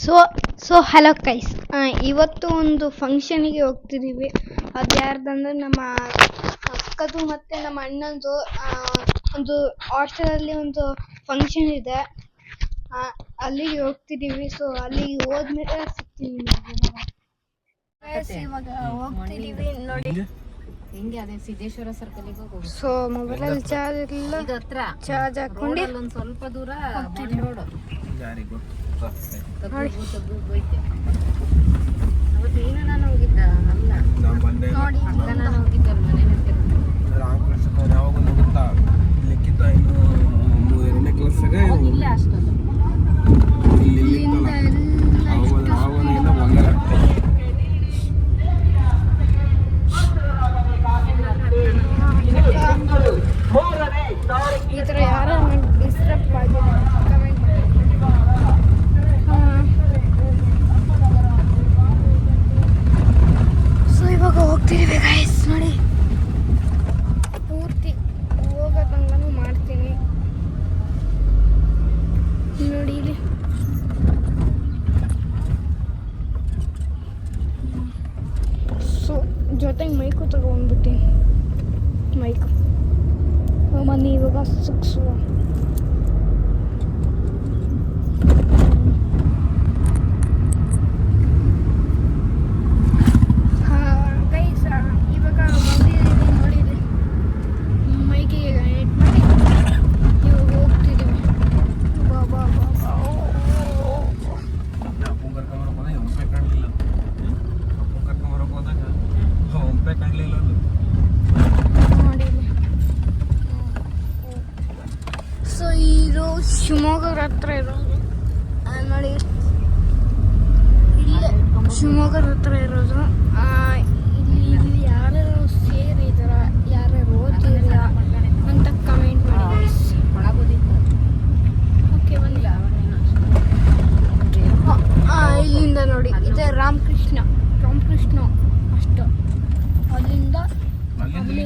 So hello guys, ಇವತ್ತು ಒಂದು ಫಂಕ್ಷನಿಗೆ ಹೋಗ್ತಿದ್ದೀವಿ. ಅದು ಯಾರ್ದಂದ್ರೆ ನಮ್ಮ ಅಕ್ಕದು ಮತ್ತು ನಮ್ಮ ಅಣ್ಣಂದು ಒಂದು ಹಾಸ್ಟೆಲಲ್ಲಿ ಒಂದು ಫಂಕ್ಷನ್ ಇದೆ. ಅಲ್ಲಿಗೆ ಹೋಗ್ತಿದ್ದೀವಿ. ಸೊ ಅಲ್ಲಿಗೆ ಹೋದ್ಮೇಲೆ ಸಿಗ್ತೀನಿ. ಇವಾಗ ಹೋಗ್ತಿದ್ದೀವಿ ನೋಡಿ. ಹಿಂಗೆ ಅದೇ ಸಿದ್ದೇಶ್ವರ ಸರ್ಕಲ್ಗೆ ಹೋಗೋದು. ಸೊ ಮೊಬೈಲಲ್ಲಿ ಚಾರ್ಜ್ ಇರಲಿಲ್ಲ, ಚಾರ್ಜ್ ಹಾಕೊಂಡು ಒಂದು ಸ್ವಲ್ಪ ದೂರ ರೋಡ್ ಅವತ್ತು ನೀನು ನಾನು ಹೋಗಿದ್ದ ಅಲ್ಲ ನೋಡಿ. ನಾನು ಹೋಗಿದ್ದೆ ಅವ್ರ ಮನೆ ಇಲ್ಲೇ ಅಷ್ಟೊಂದು ಈ ಥರ ಯಾರು ಡಿಸ್ಟರ್ಬ್ ಮಾಡಿಲ್ಲ ಕಮೆಂಟ್ ಮಾಡಿ. ಸೊ ಇವಾಗ ಹೋಗ್ತಿದ್ದೀವಿ ಗೈಸ್ ನೋಡಿ. ಪೂರ್ತಿ ಹೋಗೋದಂಗೂ ಮಾಡ್ತೀನಿ ನೋಡಿ. ಇಲ್ಲಿ ಸೊ ಜೊತೆಗೆ ಮೈಕು ತಗೊಂಡ್ಬಿಟ್ಟಿನಿ. ಮೈಕು ಮನೆ ಇವಾಗ ಸುಕ್ಸುವ. ಗೈಸ್ ಇವಾಗ ಬಂದಿದ್ದೀವಿ ನೋಡಿದ್ರಿ. ಮೈಕಿಗೆ ಕನೆಕ್ಟ್ ಮಾಡಿ ಇವಾಗ ಹೋಗ್ತಿದ್ದೀವಿ. ಸೊ ಇದು ಶಿವಮೊಗ್ಗದ ಹತ್ರ ಇರೋದು ನೋಡಿ. ಇಲ್ಲೇ ಶಿವಮೊಗ್ಗದ ಹತ್ರ ಇರೋದು. ಇಲ್ಲಿ ಯಾರ್ಯಾರು ಸೇರಿದಾರ, ಯಾರ್ಯಾರು ಓದಿಲ್ಲ ಅಂತ ಕಮೆಂಟ್ ಮಾಡಿ. ಓಕೆ ಬಂದಿಲ್ಲ. ಇಲ್ಲಿಂದ ನೋಡಿ, ಇದೆ ರಾಮಕೃಷ್ಣ ಅಷ್ಟು. ಅಲ್ಲಿಂದ ಇಲ್ಲೇ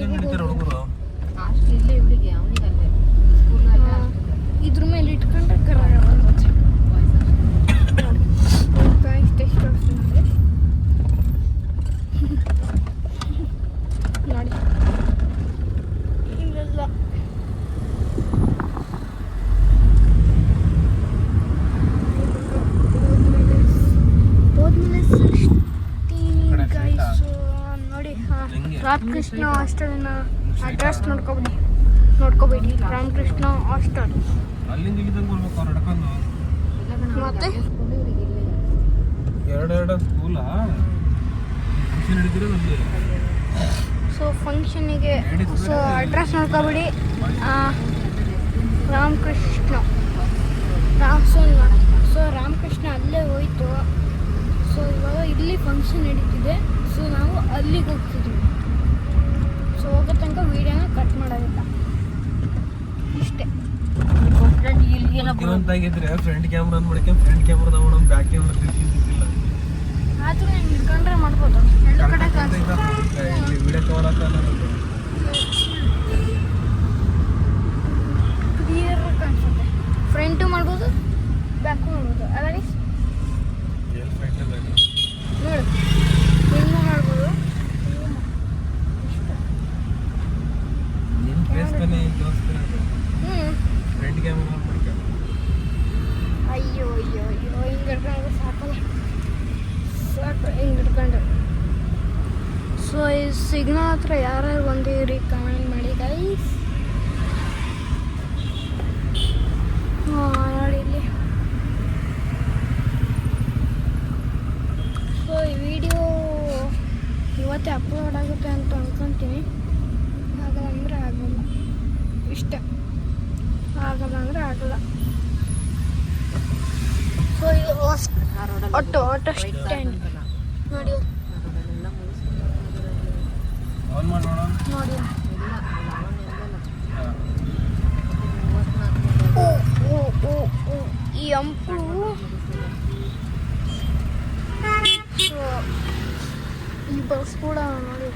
ಇವಳಿಗೆ ಅವನಿಗೆ ಅಲ್ಲೇ ಇದ್ರ ಮೇಲೆ ಇಟ್ಕೊಂಡ್ರೆ ಕರಾಗ ಬಂದು ಎಷ್ಟು ನೋಡಿ. ಇಲ್ಲೆಲ್ಲ ಹೋದ್ಮೇಲೆ ಗೈಸು ನೋಡಿ. ರಾಮಕೃಷ್ಣ ಹಾಸ್ಟೆಲ್ನ ಅಡ್ರೆಸ್ ನೋಡ್ಕೋಬೇಡಿ. ರಾಮಕೃಷ್ಣ ಹಾಸ್ಟೆಲ್ ಮತ್ತೆ ಸೊ ಫಂಕ್ಷನಿಗೆ. ಸೊ ಅಡ್ರೆಸ್ ನೋಡ್ಕೋಬೇಡಿ. ರಾಮಕೃಷ್ಣ ಸೊ ರಾಮಕೃಷ್ಣ ಅಲ್ಲೇ ಹೋಯ್ತು. ಸೊ ಇವಾಗ ಇಲ್ಲಿ ಫಂಕ್ಷನ್ ನಡೀತಿದೆ. ಸೊ ನಾವು ಅಲ್ಲಿಗೆ ಹೋಗ್ತಿದ್ದೀವಿ. ಸೊ ಹೋಗೋ ತನಕ ವೀಡಿಯೋನ ಕಟ್ ಮಾಡೋದಿಲ್ಲ, ಇಷ್ಟೇ. ಫ್ರಂಟ್ ಕ್ಯಾಮ್ರಾ ಮಾಡ್ಕೊಂಡು ಫ್ರಂಟ್ ಕ್ಯಾಮ್ರಾ ತಗೊಂಡು ಬ್ಯಾಕ್ ಕ್ಯಾಮ್ರಾ ತಿರ್ಗಿಲ್ಲ. ಆದ್ರೂ ನೀವು ಇಟ್ಕೊಂಡ್ರೆ ಮಾಡ್ಬೋದು. ಎರಡು ಕಡೆ ವಿಡಿಯೋ ಕವರ್ ಕ್ಲಿಯರ್ ಕಾಣಿಸುತ್ತೆ. ಫ್ರಂಟು ಮಾಡ್ಬೋದು, ಬ್ಯಾಕು ಮಾಡ್ಬೋದು. ಅಲ್ಲ ನೋಡಿ, ಹಿಂಗೂ ಮಾಡ್ಬೋದು. ಫ್ರಂಟ್ ಕ್ಯಾಮ್ರಾ ಅಯ್ಯೋ ಹಿಂಗೆ ಹಿಡ್ಕೊಂಡ್ರೆ ಸಾಕಲ್ಲ, ಸಾಕು ಹಿಂಗೆ ಹಿಡ್ಕೊಂಡ್ರೆ. ಸೊ ಈ ಸಿಗ್ನಲ್ ಹತ್ರ ಯಾರ್ಯಾರು ಬಂದಿರಿ ಕಮೆಂಟ್ ಮಾಡಿ ಗೈಸ್. ನೋಡಿ ಇಲ್ಲಿ. ಸೊ ಈ ವಿಡಿಯೋ ಇವತ್ತೇ ಅಪ್ಲೋಡ್ ಆಗುತ್ತೆ ಅಂತ ಅಂದ್ಕೊತೀನಿ. ಆಗಲ್ಲ ಅಂದರೆ ಆಗಲ್ಲ, ಇಷ್ಟ. ಆಗಲ್ಲ ಅಂದರೆ ಆಗಲ್ಲ. ಸೊ ಇದು ಆಟೋ ಸ್ಟ್ಯಾಂಡ್ ನೋಡಿ. ಈ ಹಂಪು ಈ ಬಸ್ ಕೂಡ ನೋಡಿ.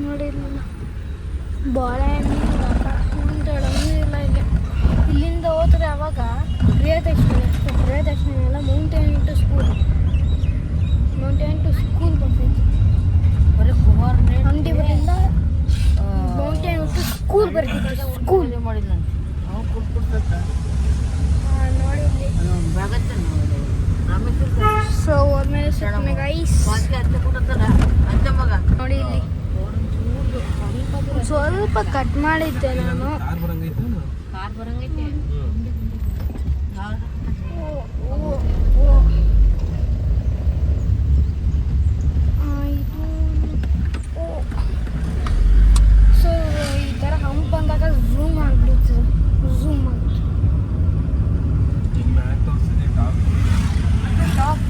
ನೋಡಿ ಬಾಳೆಹಣ್ಣು ಉಂಟೊಳಂಗೂ ಇಲ್ಲ ಇಲ್ಲಿ. ಇಲ್ಲಿಂದ ಹೋದ್ರೆ ಅವಾಗ ಪ್ರಿಯದರ್ಶಿನಿ ಎಲ್ಲ ಮೌಂಟೇನ್ ಟು ಸ್ಕೂಲ್ ಬರ್ತೈತಿ. ಬರೀ ಗವರ್ಮೆಂಟ್ ಅಂಗಡಿವರಿಂದ ಮೌಂಟೇನ್ ಟು ಸ್ಕೂಲ್ ಬರ್ತೈತಿ. ಸ್ಕೂಲ್ ಮಾಡಿಲ್ಲ ನಾವು ಕೊಡ್ಕೊಡ್ತ ನೋಡಿ ಇಲ್ಲಿ. ಬಾಗತ್ತೆ ರಾಮೇಶ್ವರ ಸೊ ಹೋದ್ಮೇಲೆ ಸುಮ್ಮನೆ ಗೈಸ್ ಅತ್ತೆ ಕೊಡ್ತಾರ ಅತ್ತೆ ಮಗ ನೋಡಿ ಇಲ್ಲಿ ಸ್ವಲ್ಪ ಕಟ್ ಮಾಡಿದ್ದೆ ನಾನು. ಕಾರ್ ಬರಂಗೈತೆ ಕಾರ್ ಬರಂಗೈತಿ. ಸೊ ಈ ಥರ ಹಂಪ್ ಬಂದಾಗ ಝೂಮ್ ಆಗ್ಬಿಡುತ್ತೆ. ಝೂಮ್ ಆಗುತ್ತೆ. ಮ್ಯಾಕ್ ತೋರಿಸಿದೆ ಟಾಪ್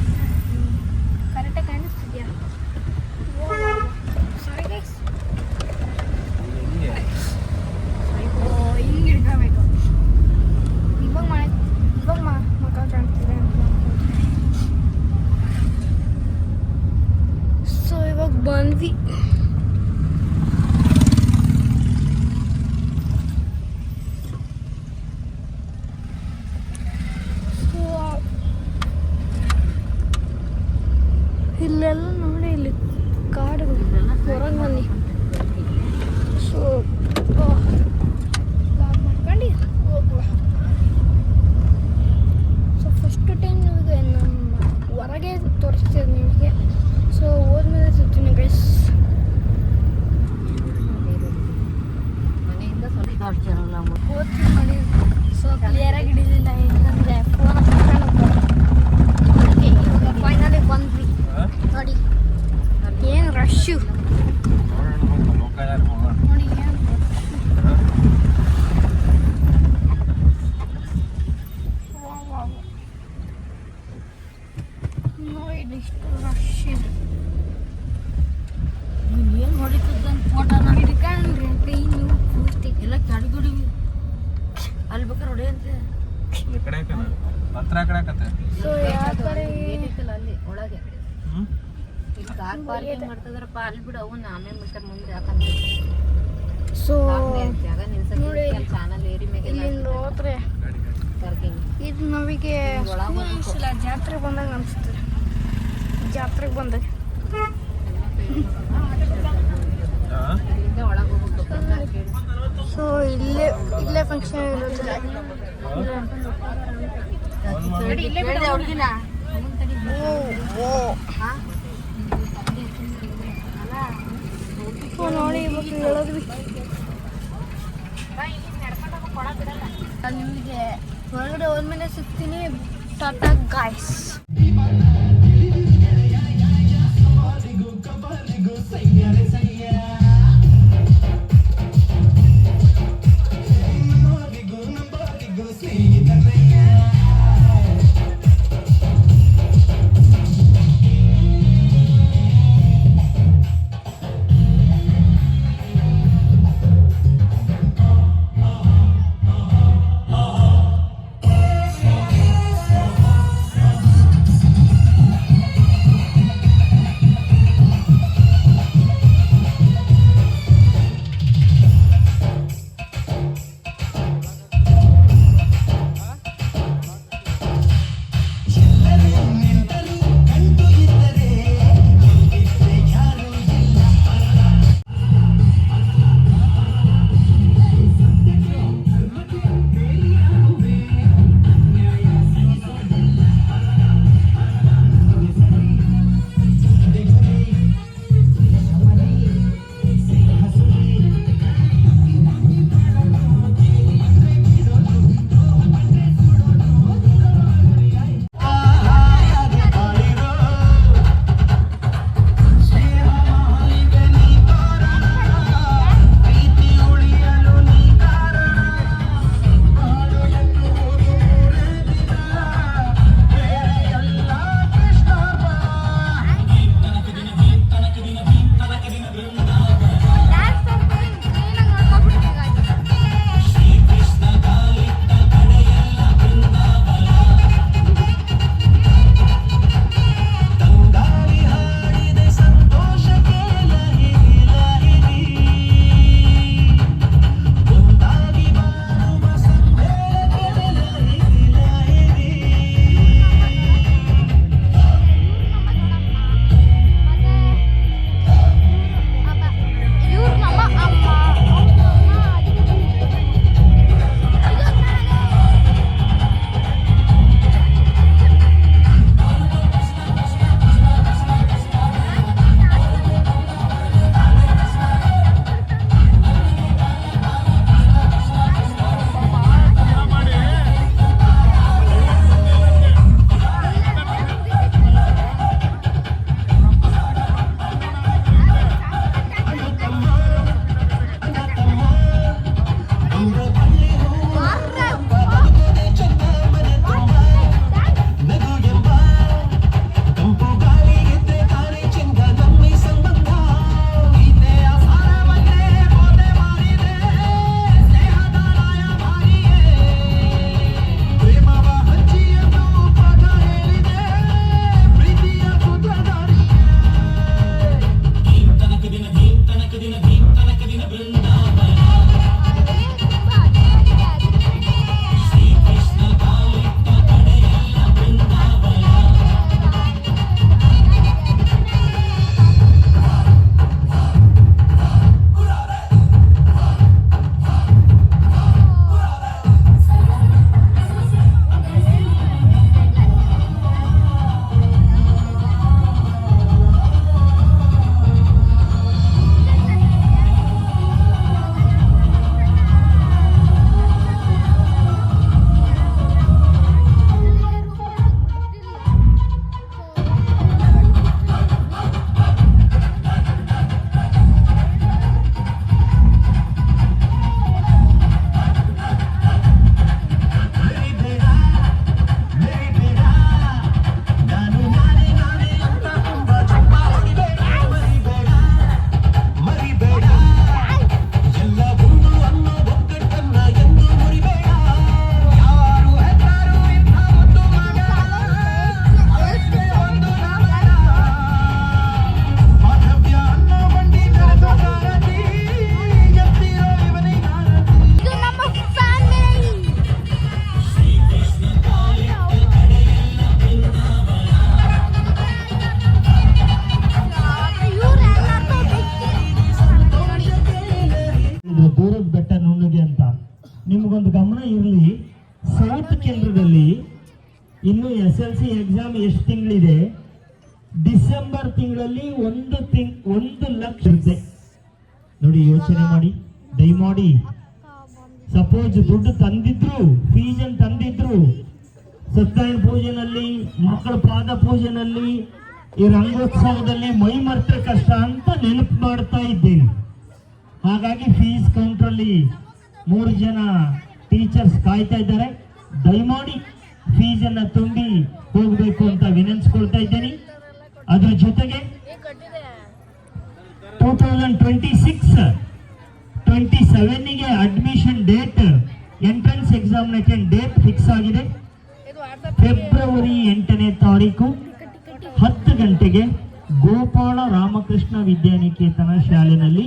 ಕರೆಕ್ಟಾಗಿ ಕಾಣಿಸ್ತಿದ್ಯಾ? Sorry guys. ಹಿಂಗೆ ಹಿಂಗೆ ಹಿಡ್ಕೋಬೇಕು. ಇವಾಗ ಮಕ್ಕ ಕಾಣ್ತಿದೆ ಅಂತ. ಸೊ ಇವಾಗ ಬಂದ್ವಿ. ಇಲ್ಲೆಲ್ಲ ನೋಡಿ ಇಲ್ಲಿ ಕಾಡುಗಳು ಹೊರಗೆ ಬನ್ನಿ. ಸೊ ಮಾಡ್ಕೊಂಡು ಹೋಗುವ. ಸೊ ಫಸ್ಟ್ ಟೈಮ್ ನಿಮಗೆ ನಮ್ಮ ಹೊರಗೆ ತೋರಿಸ್ತೀವಿ ನಿಮಗೆ. ಸೊ ಹೋದ್ಮೇಲೆ ಸಿಗ್ತೀನಿ ಗೈಸ್. ಮನೆಯಿಂದ ಸ್ವಲ್ಪ ತೋರಿಸ್ತಾರಲ್ಲ ಹೋಗ್ತೀನಿ ಮಾಡಿ. ಸೊ ಕ್ಲಿಯರಾಗಿ ಹಿಡಿಲಿಲ್ಲ ಯಾಕಂದರೆ ಫೋನ್ ಇವಾಗ ಫೈನಲಿ ಬಂದ್ವಿ. ನೋಡಿ ಏನು ರಶ್ಶು ನೋಡಿ. ಏನು ನೋಡಿ ಇಷ್ಟು ರಶ್ ಇದೆ. ಏನು ಹೊಡಿತದಂತ ಫೋಟೋನ ಹಿಡ್ಕೊಂಡ್ರಿ ಕೈನು ಪೂರ್ತಿ. ಎಲ್ಲ ಚಡಿಗುಡಿ ಅಲ್ಲಿ ಬೇಕಾದ್ರೆ ಹೊಡೆಯಂತೆ ಈ ಕಡೆ ಹತ್ರ ಕಡೆ ಆಕತ್ತೆ. ಸೊ ಯಾವ ಕಡೆ ಏನಿತ್ತಲ್ಲ ಅಲ್ಲಿ ಒಳಗೆ ಇಲ್ಲಿ ಕಾರ್ ಪಾರ್ಕಿಂಗ್ ಮಾಡ್ತಿದ್ರಪ್ಪ ಅಲ್ಲಿ ಬಿಡು ಅವನ್ನ ಆಮೇಲೆ ಬೇಕಾದ್ರೆ ಮುಂದೆ ಯಾಕಂದ್ರೆ ಸೊ ಜಾಗ ನಿಲ್ಸಕ್ಕೆ ನೋಡಿ. ಚಾನಲ್ ಏರಿ ಮೇಲೆ ಇಲ್ಲಿಂದ ಹೋದ್ರೆ ಪಾರ್ಕಿಂಗ್ ಇದು ನಮಗೆ ಅನಿಸಿಲ್ಲ. ಜಾತ್ರೆಗೆ ಬಂದಾಗ ಅನಿಸ್ತದೆ. ಜಾತ್ರೆಗೆ ಬಂದಾಗ ಇಲ್ಲಿಂದ ಒಳಗೆ ಹೋಗ್ಬೇಕು. ಸೊ ಇಲ್ಲೇ ಫಂಕ್ಷನ್ ಇರುತ್ತೆ. ಹುಡುಗಿನ ಸೊ ನೋಡಿ ಇವತ್ತು ಹೇಳಿದ್ವಿ ನಿಮಗೆ ಹೊರಗಡೆ ಹೋದ್ಮೇಲೆ ಸಿಗ್ತೀನಿ. ಟಾಟಾ ಗಾಯ್ಸ್. ನಿಮಗೊಂದು ಗಮನ ಇರಲಿ, ಸೌತ್ ಕೇಂದ್ರದಲ್ಲಿ ಇನ್ನು SLC ಎಕ್ಸಾಮ್ ಎಷ್ಟು ತಿಂಗಳಿದೆ, ಡಿಸೆಂಬರ್ ತಿಂಗಳಲ್ಲಿ 1 ಲಕ್ಷ ಇರುತ್ತೆ ನೋಡಿ. ಯೋಚನೆ ಮಾಡಿ, ದಯಮಾಡಿ. ಸಪೋಸ್ ದುಡ್ಡು ತಂದಿದ್ರು, ಫೀಸನ್ ತಂದಿದ್ರು, ಸತ್ಯನಾರಾಯಣ ಪೂಜೆನಲ್ಲಿ, ಮಕ್ಕಳ ಪಾದ ಪೂಜೆನಲ್ಲಿ, ಈ ರಂಗೋತ್ಸವದಲ್ಲಿ ಮೈ ಮರ್ತ್ರ ಕಷ್ಟ ಅಂತ ನೆನಪು ಮಾಡ್ತಾ ಇದ್ದೇನೆ. ಹಾಗಾಗಿ ಫೀಸ್ ಕೌಂಟ್ರಲ್ಲಿ 3 ಜನ ಟೀಚರ್ಸ್ ಕಾಯ್ತಾ ಇದ್ದಾರೆ. ದಯಮಾಡಿ ಫೀಸನ್ನ ತುಂಬಿ ಹೋಗಬೇಕು ಅಂತ ವಿನಂತಿಸ್ಕೊಳ್ತಾ ಇದ್ದೇನೆ. ಅದ್ರ ಜೊತೆಗೆ 2026-27ಗೆ admission date, entrance examination date fix ಆಗಿದೆ. ಫೆಬ್ರವರಿ 8ನೇ ತಾರೀಕು 10 ಗಂಟೆಗೆ ಗೋಪಾಲ ರಾಮಕೃಷ್ಣ ವಿದ್ಯಾನಿಕೇತನ ಶಾಲೆಯಲ್ಲಿ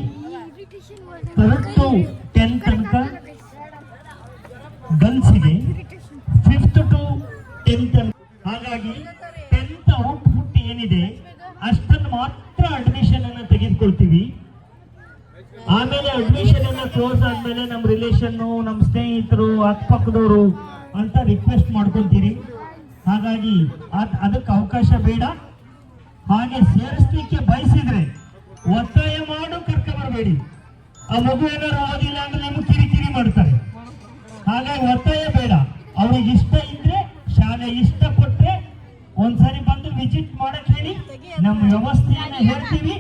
3rd to 10th ತನಕ ಗರ್ಲ್ಸ್ಗೆ, 5th to 10th. ಹಾಗಾಗಿ 10th ಔಟ್ಪುಟ್ ಏನಿದೆ ಅಷ್ಟನ್ನು ಮಾತ್ರ ಅಡ್ಮಿಷನ್ ಅನ್ನು ತೆಗೆದುಕೊಳ್ತೀವಿ. ಆಮೇಲೆ ಅಡ್ಮಿಷನ್ ಅನ್ನ ಕ್ಲೋಸ್ ಆದ್ಮೇಲೆ ನಮ್ಮ ರಿಲೇಷನ್, ನಮ್ಮ ಸ್ನೇಹಿತರು, ಅಕ್ಕಪಕ್ಕದವರು ಅಂತ ರಿಕ್ವೆಸ್ಟ್ ಮಾಡ್ಕೊಂತೀರಿ. ಹಾಗಾಗಿ ಅದಕ್ಕೆ ಅವಕಾಶ ಬೇಡ. ಹಾಗೆ ಸೇರಿಸ್ಲಿಕ್ಕೆ ಬಯಸಿದ್ರೆ ಒತ್ತಾಯ ಮಾಡು, ಕರ್ಕ ಬರಬೇಡಿ. ಆ ಮಗು ಏನಾರು ಓದಿಲ್ಲ ಅಂದ್ರೆ ನಿಮ್ಗೆ ಕಿರಿಕಿರಿ ಮಾಡ್ತಾರೆ. ಹಾಗಾಗಿ ಒತ್ತಾಯ ಬೇಡ. ಅವ್ರಿಗೆ ಇಷ್ಟ ಇದ್ರೆ, ಶಾಲೆ ಇಷ್ಟಪಟ್ರೆ ಒಂದ್ಸರಿ ಬಂದು ವಿಸಿಟ್ ಮಾಡಕ್ ಹೇಳಿ, ನಮ್ಮ ವ್ಯವಸ್ಥೆಯನ್ನ ಹೇಳ್ತೀವಿ.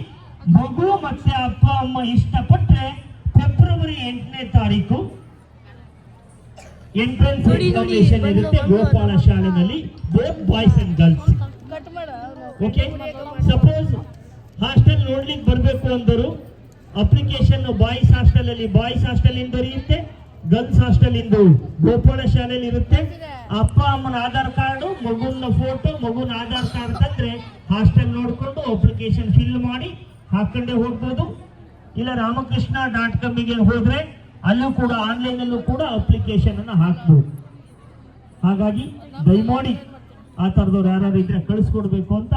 ಮಗು ಮತ್ತೆ ಅಪ್ಪ ಅಮ್ಮ ಇಷ್ಟಪಟ್ರೆ ಫೆಬ್ರವರಿ 8ನೇ ತಾರೀಕು ಎಂಟ್ರೆನ್ಸ್ ಎಕ್ಸಾಮಿನೇಷನ್ ಇರುತ್ತೆ ಗೋಪಾಲ ಶಾಲೆಯಲ್ಲಿ, both boys and girls. Okay. Suppose hostel ನೋಡ್ಲಿಕ್ಕೆ ಬರ್ಬೇಕು ಅಂದರು, ಅಪ್ಲಿಕೇಶನ್ ಬಾಯ್ಸ್ ಹಾಸ್ಟೆಲ್ ಅಲ್ಲಿ ಬಾಯ್ಸ್ ಹಾಸ್ಟೆಲ್ ಇಂದ ಇರುತ್ತೆ, ಗರ್ಲ್ಸ್ ಹಾಸ್ಟೆಲ್ ಇಂದು ಗೋಪಾಲ ಶಾಲೆಯಲ್ಲಿ ಇರುತ್ತೆ. ಅಪ್ಪ ಅಮ್ಮನ ಆಧಾರ್ ಕಾರ್ಡು, ಮಗುನ ಫೋಟೋ, ಮಗುನ ಆಧಾರ್ ಕಾರ್ಡ್ ತಂದ್ರೆ ಹಾಸ್ಟೆಲ್ ನೋಡ್ಕೊಂಡು ಅಪ್ಲಿಕೇಶನ್ ಫಿಲ್ ಮಾಡಿ ಹಾಕೊಂಡೇ ಹೋಗ್ಬೋದು. ಇಲ್ಲ ರಾಮಕೃಷ್ಣ.com ಹೋದ್ರೆ ಅಲ್ಲೂ ಕೂಡ ಆನ್ಲೈನ್ ಅಲ್ಲೂ ಕೂಡ ಅಪ್ಲಿಕೇಶನ್ ಅನ್ನು ಹಾಕ್ಬೋದು. ಹಾಗಾಗಿ ದಯಮಾಡಿ ಆ ತರದವ್ರು ಯಾರು ಇದ್ರೆ ಕಳಿಸ್ಕೊಡ್ಬೇಕು ಅಂತ.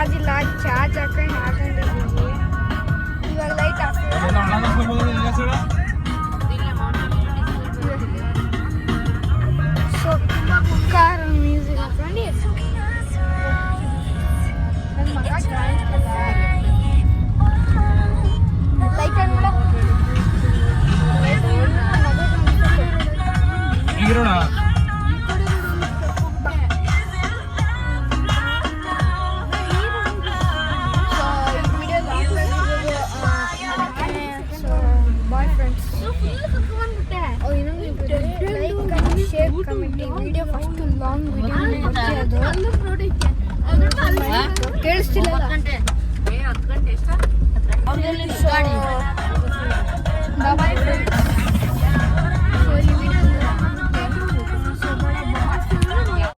ಚಾರ್ಜ್ ಇಲ್ಲ, ಚಾರ್ಜ್ ಹಾಕೊಂಡಿದ್ದೀವಿ. ಇವಾಗ ಲೈಟ್ ಸೊ ಕಾರ್ ಮ್ಯೂಸಿಕ್ ಹಾಕೊಂಡು ನನ್ನ ಮಗ ಕಾಣಿಸ್ತಲ್ಲ. ಲೈಟ್ ಆನ್ ಹೀರೋಣ ಕೇಳಿಸ್ತಿಲ್ಲ. 10 ಗಂಟೆ ಎಷ್ಟು? Bye friends.